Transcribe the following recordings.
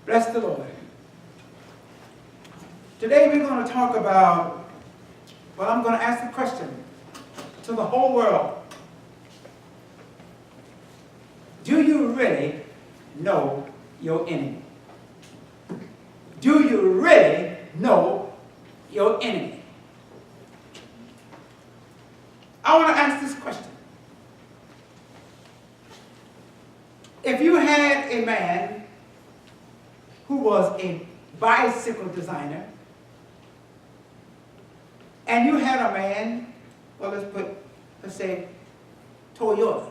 Bless the Lord. Today we're going to talk about, well, I'm going to ask the question to the whole world. Do you really know your enemy? Do you really know your enemy? I want to ask this question. If you had a man who was a bicycle designer, and you had a man, well, let's say Toyota.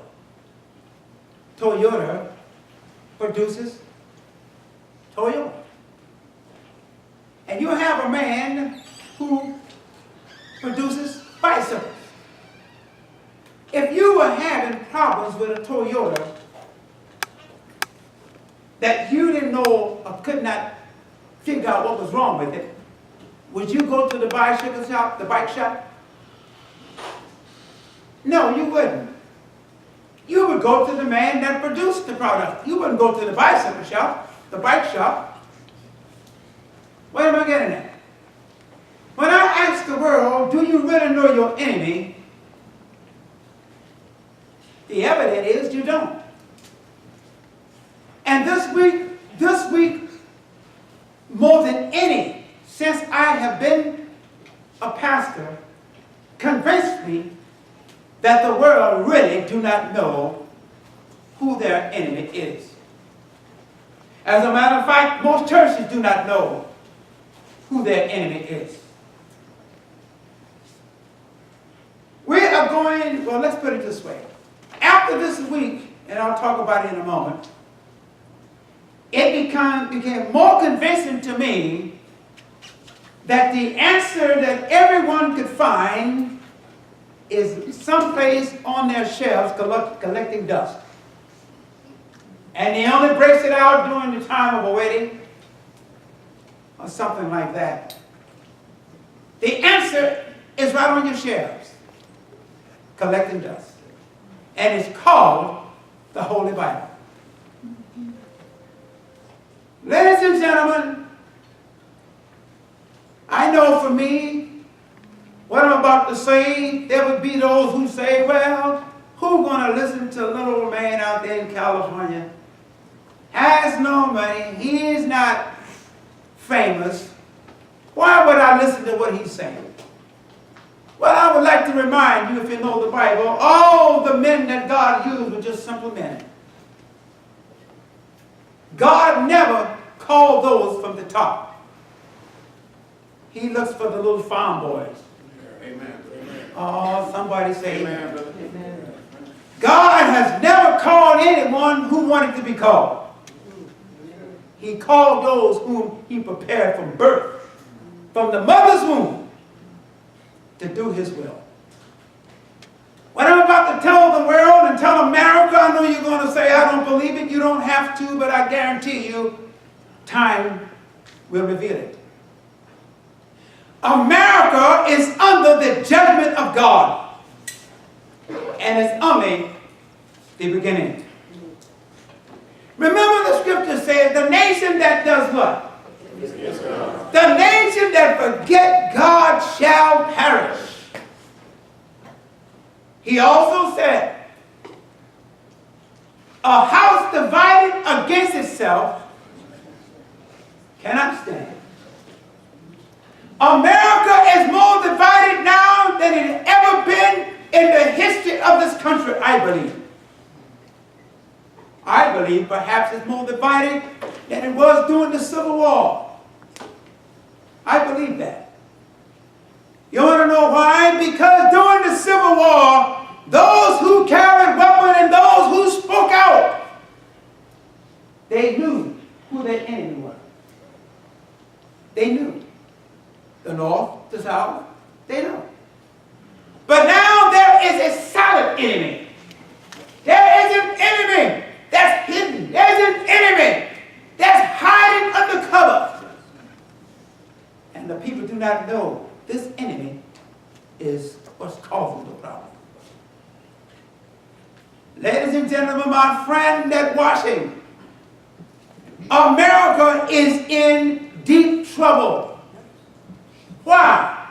Toyota produces Toyota. And you have a man who produces bicycles. If you were having problems with a Toyota that you didn't know or could not figure out what was wrong with it, would you go to the bicycle shop, the bike shop? No, you wouldn't. You would go to the man that produced the product. You wouldn't go to the bicycle shop, the bike shop. What am I getting at? When I ask the world, do you really know your enemy? The evidence is you don't. And this week, more than any, since I have been a pastor, convinced me that the world really do not know who their enemy is. As a matter of fact, most churches do not know who their enemy is. We are going, well, let's put it this way. After this week, and I'll talk about it in a moment, it became more convincing to me that the answer that everyone could find is someplace on their shelves collecting dust. And he only breaks it out during the time of a wedding or something like that. The answer is right on your shelves, collecting dust. And it's called the Holy Bible. Ladies and gentlemen, I know for me, what I'm about to say, there would be those who say, well, who's going to listen to a little old man out there in California? Has no money, he is not famous. Why would I listen to what he's saying? Well, I would like to remind you, if you know the Bible, all the men that God used were just simple men. God never called those from the top. He looks for the little farm boys. Amen. Oh, somebody say Amen. amen. Amen. God has never called anyone who wanted to be called. He called those whom he prepared from birth, from the mother's womb, to do his will. What I'm about to tell the world and tell America, I know you're going to say, I don't believe it. You don't have to, but I guarantee you, time will reveal it. America is under the judgment of God. And it's only the beginning. Remember the scripture says, the nation that does what? The nation that forget God shall perish. He also said, a house divided against itself cannot stand. America is more divided now than it had ever been in the history of this country, I believe. I believe perhaps it's more divided than it was during the Civil War. I believe that. You want to know why? Because during the Civil War, those who carried weapons and those who spoke out, they knew who their enemy was. They knew. The North, the South, they know. But now there is a silent enemy. There is an enemy that's hidden. There's an enemy that's hiding under cover. And the people do not know this enemy is what's causing the problem. Ladies and gentlemen, my friend at Washington, America is in deep trouble. Why?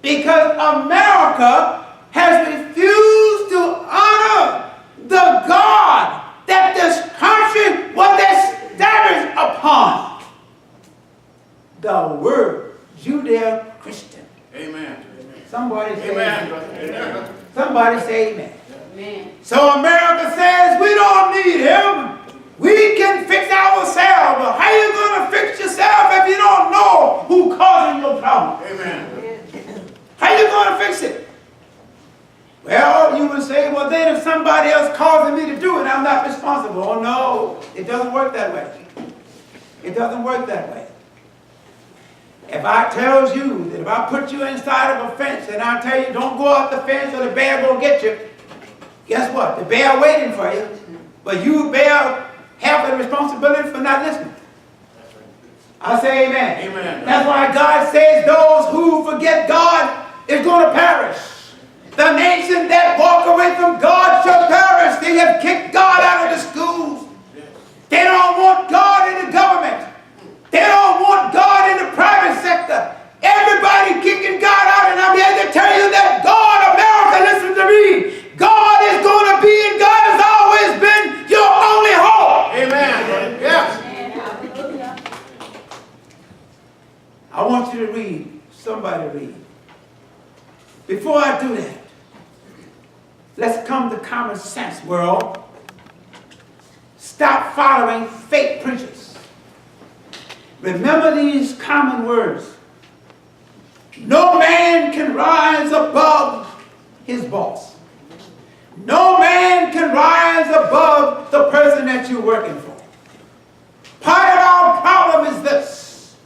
Because America has refused to honor the God that this country was established upon. The word Judeo-Christian. Amen. Somebody say Amen. amen. Somebody say amen. Amen. So America says we don't need him. We can fix ourselves. But how you going to fix yourself if you don't know who's causing your problem? Amen. How you going to fix it? Well, you would say, well, then if somebody else causing me to do it, I'm not responsible. Oh, no. It doesn't work that way. It doesn't work that way. If I tells you that if I put you inside of a fence and I tell you don't go out the fence or the bear will get you, guess what? The bear waiting for you. But you bear have the responsibility for not listening. I say amen. Amen. That's why God says those who forget God is going to perish. The nation that walk away from God shall perish. They have kicked God out of the schools. They don't want God in the government. They don't want God in the private sector. Everybody kicking God out, and I'm here to tell you that God, America, listen to me. God is going to be, and God has always been your only hope. Amen. Yes. I want you to read. Somebody read. Before I do that, let's come to common sense, world. Stop following fake preachers. Remember these common words. No man can rise above his boss. No man can rise above the person that you're working for. Part of our problem is this.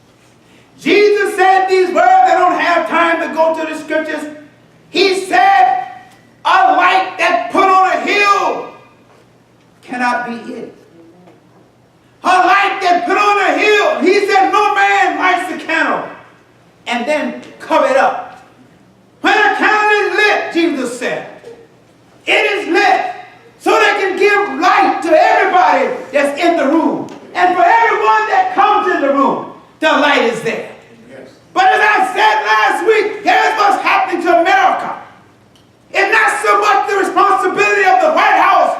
Jesus said these words. I don't have time to go to the scriptures. He said, a light that put on a hill cannot be hid. A light that put on a hill. He said, no man lights a candle and then cover it up. When a candle is lit, Jesus said, it is lit so they can give light to everybody that's in the room. And for everyone that comes in the room, the light is there. Yes. But as I said last week, here's what's happening to America. It's not so much the responsibility of the White House,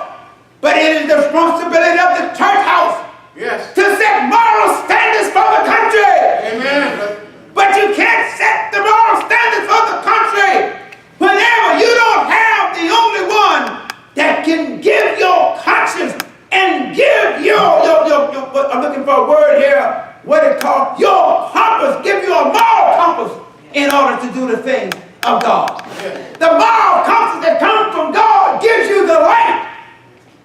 but it is the responsibility of the church house. Yes. To set moral standards for the country. Amen. But you can't set the moral standards for the country whenever you don't have the only one that can give your conscience and give your I'm looking for a word here, what it called, your compass, give you a moral compass in order to do the things of God. Yes. The moral compass that comes from God gives you the light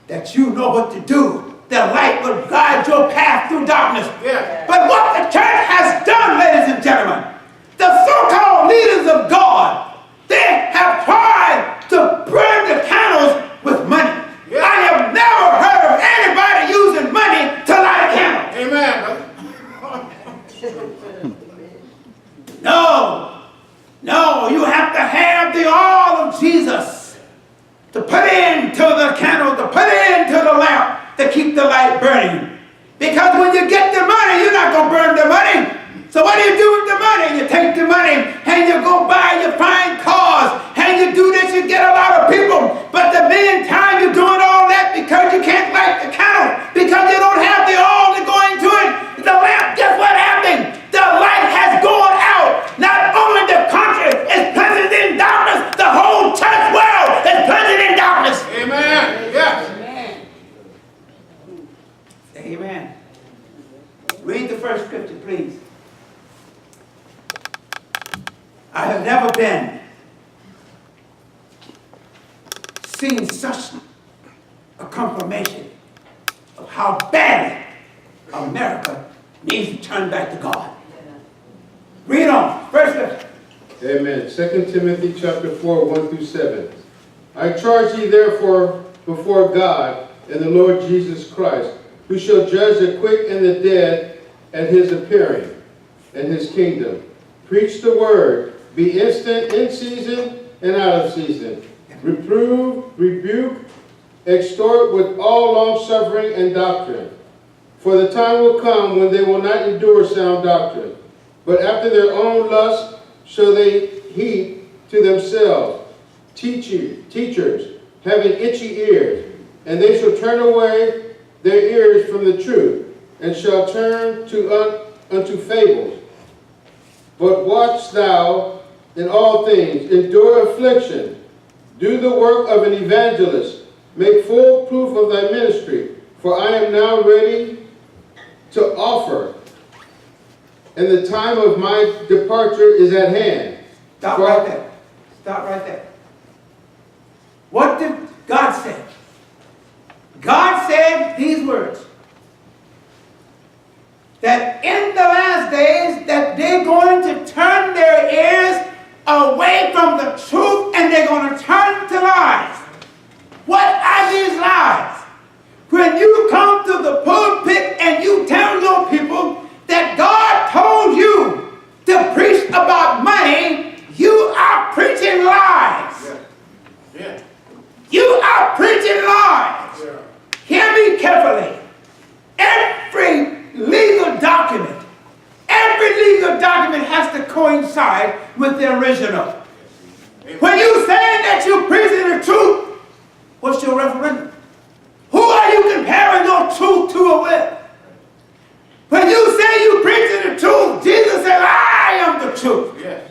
that you know what to do. The light will guide your path through darkness. Yeah. But what the church has done, ladies and gentlemen, the so-called leaders of God, they have tried to burn the candles with money. Yeah. I have never heard of anybody using money to light a candle. Amen. No, you have to have the oil of Jesus to put into the candle, to put into the lamp, to keep the light burning. Because when you get the money, you're not going to burn the money. So what do you do with the money? You take the money and you go buy your fine cars and you do this, you get a lot of people. But the meantime, you're doing all that because you can't light the candle, because you don't have the oil to go into it. The lamp, guess what happened? The light has gone out. Not only the country is plunged in darkness, the whole church world is plunged in darkness. Amen. Yes. Amen. Read the first scripture, please. I have never seen such a confirmation of how badly America needs to turn back to God. Read on. First scripture. Amen. 2 Timothy chapter 4, 1 through 7. I charge ye therefore before God and the Lord Jesus Christ, who shall judge the quick and the dead at his appearing and his kingdom. Preach the word. Be instant in season and out of season. Reprove, rebuke, exhort with all long suffering and doctrine. For the time will come when they will not endure sound doctrine, but after their own lust shall they heap to themselves teachers having itchy ears, and they shall turn away their ears from the truth, and shall turn unto fables. But watch thou in all things, endure affliction, do the work of an evangelist, make full proof of thy ministry, for I am now ready to offer, and the time of my departure is at hand. Stop right there. Stop right there. What did God say? God said these words, that in the last days that they're going to turn their ears away from the truth and they're going to turn to lies. What are these lies? When you come to the pulpit and you tell your people that God told you to preach about money, you are preaching lies. Yeah. You are preaching lies. Yeah. Hear me carefully. Every legal document has to coincide with the original. When you say that you're preaching the truth, what's your referendum? Who are you comparing your truth to or with? When you say you're preaching the truth, Jesus said, I am the truth. Yes.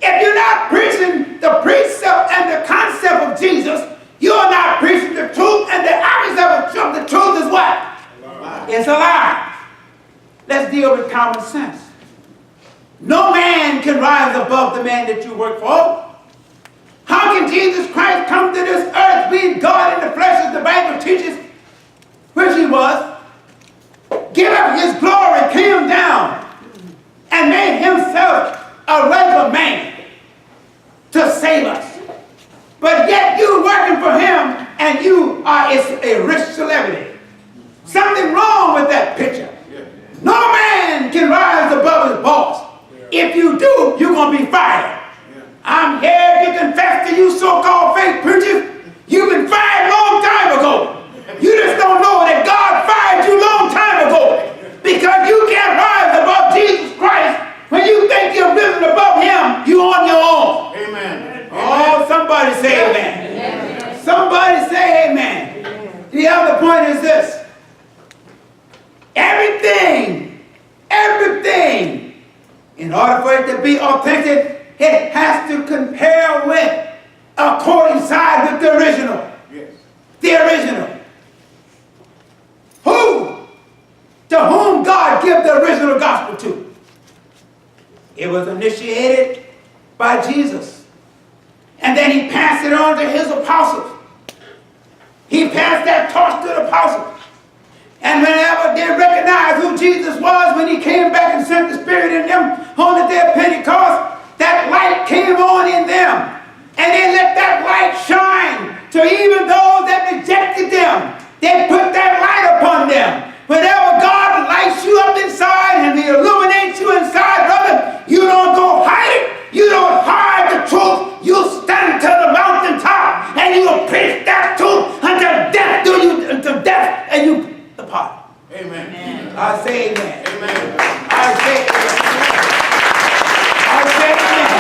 If you're not preaching the precept and the concept of Jesus, you're not preaching the truth, and the opposite of the truth is what? It's a lie. Let's deal with common sense. No man can rise above the man that you work for. How can Jesus Christ come to this earth, being God in the flesh, as the Bible teaches, which he was, give up his glory, came down, and made himself a regular man to save us? But yet you working for him, and you are a rich celebrity. Something wrong with that picture. No man can rise above his boss. If you do, you're going to be fired. I'm here to confess to you so-called fake preachers, you've been fired a long time ago. You just don't know that God fired you a long time ago, because you can't rise above Jesus Christ. When you think you're risen above him, you're on your own. Amen. Oh, somebody say amen. Amen. Somebody say amen. Amen. The other point is this. Everything, in order for it to be authentic, it has to compare with, coincide with the original. Yes. The original. To whom God gave the original gospel to? It was initiated by Jesus. And then he passed it on to his apostles. He passed that torch to the apostles. And whenever they recognized who Jesus was, when he came back and sent the Spirit in them on the day of Pentecost, that light came on in them. And they let that light shine to even those that rejected them. They put that light upon them. Whenever God lights you up inside and he illuminates you inside, brother, you don't go hide it. You don't hide the truth. You stand to the mountaintop and you will preach that truth until death, and you depart. Amen. Amen. I say amen. Amen. I say amen. I say amen.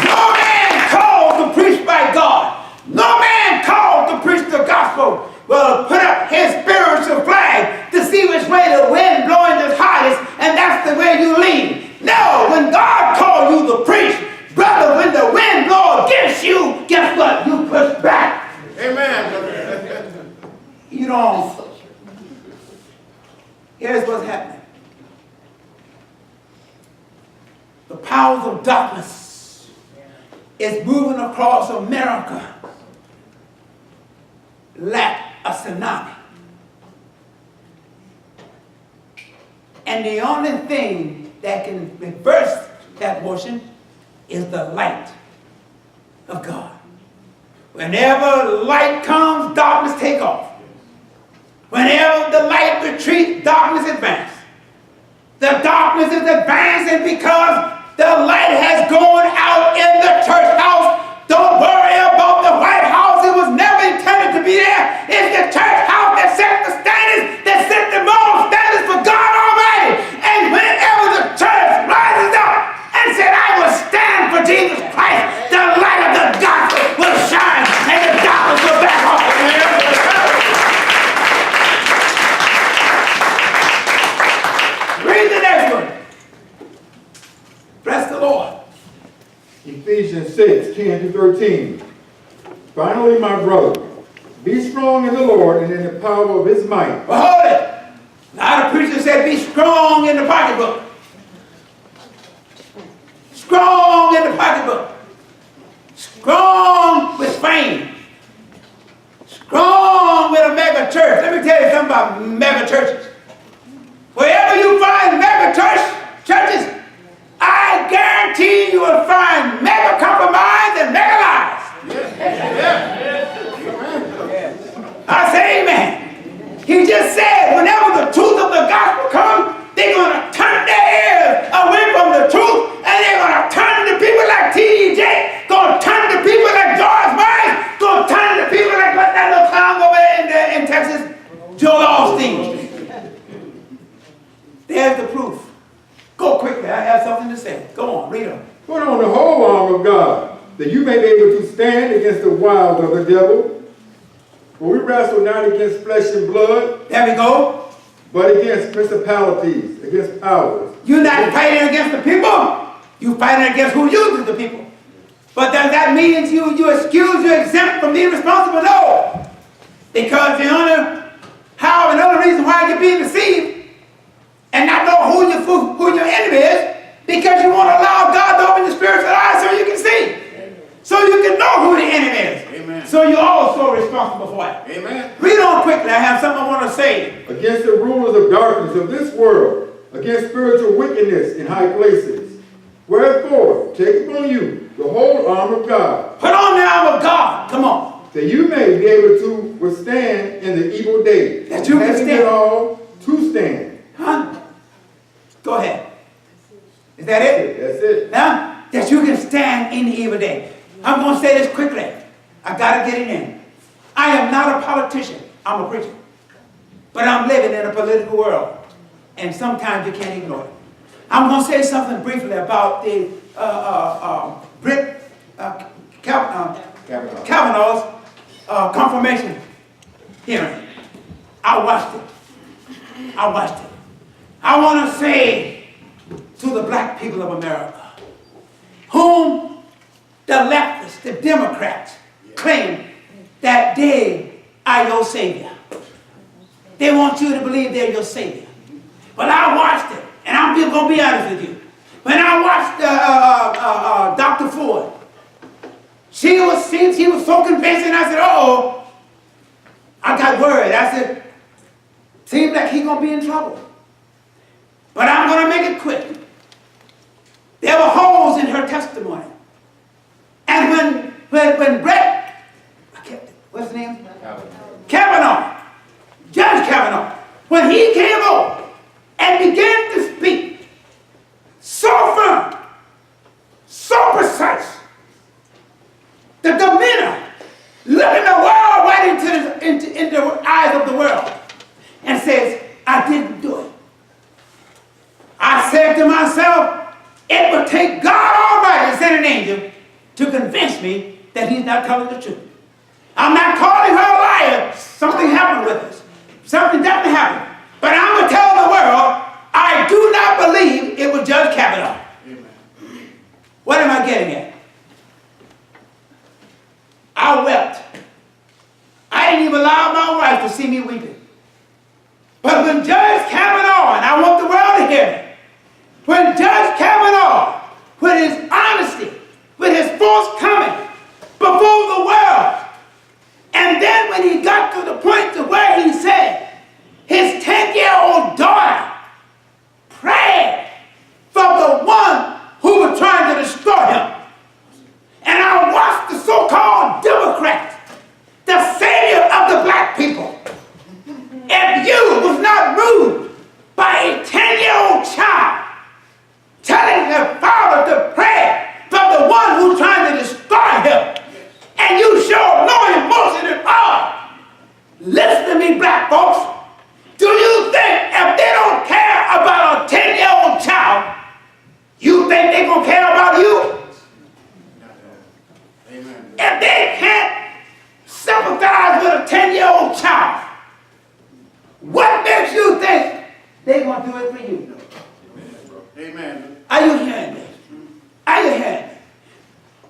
No man called to preach by God. No man called to preach the gospel will put up his spiritual flag to see which way the wind blowing the hardest, and that's the way you lean. No, when God called you to preach, brother, when the wind blows against you, guess what? You push back. Amen. You don't. Here's what's happening. The powers of darkness is moving across America like a tsunami. And the only thing that can reverse that motion is the light of God. Whenever light comes, darkness take off. Whenever the light retreats, darkness advances. The darkness is advancing because the light has gone out in the church house. Don't worry about the White House. It was never intended to be there. It's the church house that set the standards, that set the moral standards. Ephesians 6, 10 to 13. Finally, my brother, be strong in the Lord and in the power of his might. But hold it. A lot of preachers say be strong in the pocketbook. Strong in the pocketbook. Strong with fame. Strong with a mega church. Let me tell you something about mega churches. Wherever you find mega churches, I guarantee you will find mega compromise and mega lies. I say amen. He just said whenever the truth of the gospel comes, they're going to turn their ears away from the truth, and they're going to turn to people like T.D. Jakes, going to turn to people like George Wright, going to turn to people like that little clown over there in Texas, Joel Osteen. There's the proof. Go quickly. I have something to say. Go on. Read them. Put on the whole armor of God, that you may be able to stand against the wiles of the devil. For we wrestle not against flesh and blood. There we go. But against principalities, against powers. You're not fighting against the people. You're fighting against who uses the people. But does that mean you excuse, you're exempt from being responsible? No. Because the only reason why you're being deceived and not know who your enemy is, because you want to allow God to open your spiritual eyes so you can see. So you can know who the enemy is. Amen. So you're also responsible for it. Amen. Read on quickly. I have something I want to say. Against the rulers of darkness of this world, against spiritual wickedness in high places. Wherefore, take upon you the whole armor of God. Put on the armor of God. Come on. That you may be able to withstand in the evil day. That you can having stand. it all to stand. Huh? Go ahead. Is that it? That's it. Now, that you can stand in the evil day. I'm going to say this quickly. I got to get it in. I am not a politician. I'm a preacher. But I'm living in a political world. And sometimes you can't ignore it. I'm going to say something briefly about the Kavanaugh's confirmation hearing. I watched it. I want to say to the black people of America, whom the leftists, the Democrats, claim that they are your savior. They want you to believe they're your savior. But I watched it, and I'm just going to be honest with you. When I watched Dr. Ford, she was so convincing. I said, uh-oh. I got worried. I said, seems like he's going to be in trouble. But I'm going to make it quick. There were holes in her testimony. And when Brett, what's his name? Kavanaugh, Judge Kavanaugh, when he came over and began to speak so firm, so precise, the demeanor, looking the world right into the eyes of the world, and says, I didn't do it. I said to myself, it would take God Almighty to send an angel to convince me that he's not telling the truth. I'm not calling her a liar. Something happened with us. Something definitely happened. But I'm going to tell the world, I do not believe it was Judge Kavanaugh. Amen. What am I getting at? I wept. I didn't even allow my wife to see me weeping. But when Judge Kavanaugh, and I want the world to hear me, when Judge Kavanaugh, with his honesty, with his forthcoming before the world, and then when he got to the point to where he said his 10-year-old daughter prayed for the one who was trying to destroy him. And I watched the so-called Democrats, the savior of the black people. If you was not moved by a 10-year-old child telling their father to pray for the one who's trying to destroy him, and you show no emotion at all, listen to me, black folks. Do you think if they don't care about a 10-year-old child, you think they're going to care about you? Amen. If they can't sympathize with a 10-year-old child, what makes you think they're going to do it for you? Amen. Are you hearing me? Are you hearing me?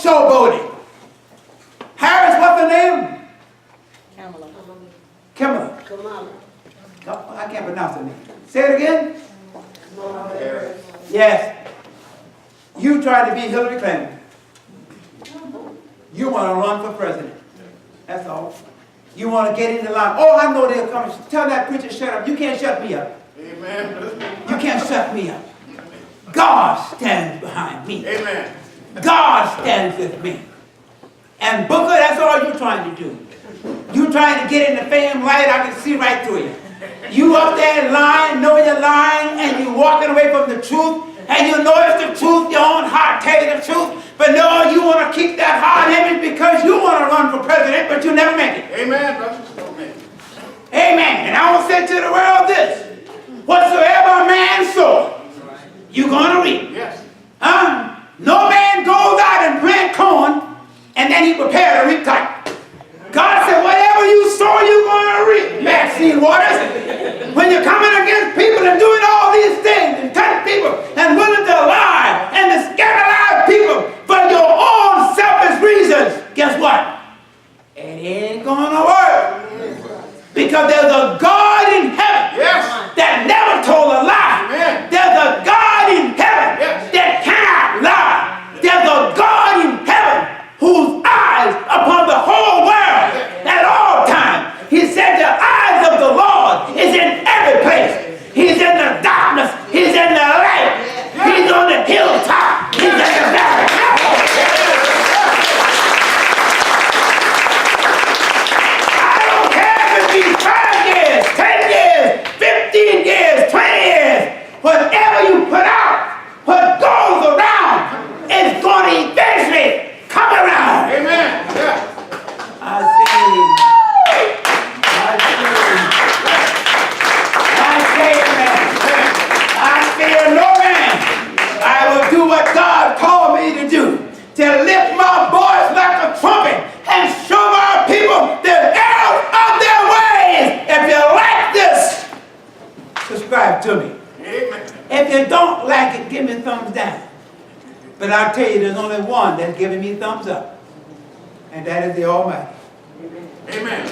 showboating. Harris, what's the name? Kamala. I can't pronounce her name. Say it again. Yes. You tried to be Hillary Clinton. You want to run for president. That's all. You want to get in the line. Oh, I know they'll come. Tell that preacher, shut up. You can't shut me up. Amen. You can't shut me up. God stands behind me. Amen. God stands with me. And Booker, that's all you're trying to do. You trying to get in the fame light, I can see right through you. You up there lying, know you're lying, and you walking away from the truth, and you know it's the truth, your own heart tell you the truth, but no, you want to keep that hard image because you want to run for president, but you never make it. Amen, brother. Amen. Amen. And I want to say to the world this, whatsoever a man sow, you're going to reap. Yes. No man goes out and plant corn, and then he prepared to reap cotton. God said, whatever you sow, you're going to reap. Maxine Waters, when you're coming against people and doing all these things and cutting people and willing to lie and to scandalize people for your own selfish reasons, guess what? It ain't going to work. Because there's a God in heaven that never told a lie. Amen. There's a God in heaven that cannot lie. There's a God in heaven whose eyes upon the whole world at all times. He said the eyes of the Lord is in every place. He's in the darkness. He's in the light. He's on the hilltop. He's in the valley. I don't care if it be 5 years, 10 years, 15 years, 20 years. Whatever you put out, what goes around is going to eventually come around. Amen. Yeah. I say, amen. I fear no man. I will do what God called me to do. To lift my voice like a trumpet and show my people the error of their ways. If you like this, subscribe to me. Amen. If you don't like it, give me a thumbs down. But I'll tell you, there's only one that's giving me thumbs up. And that is the Almighty. Amen.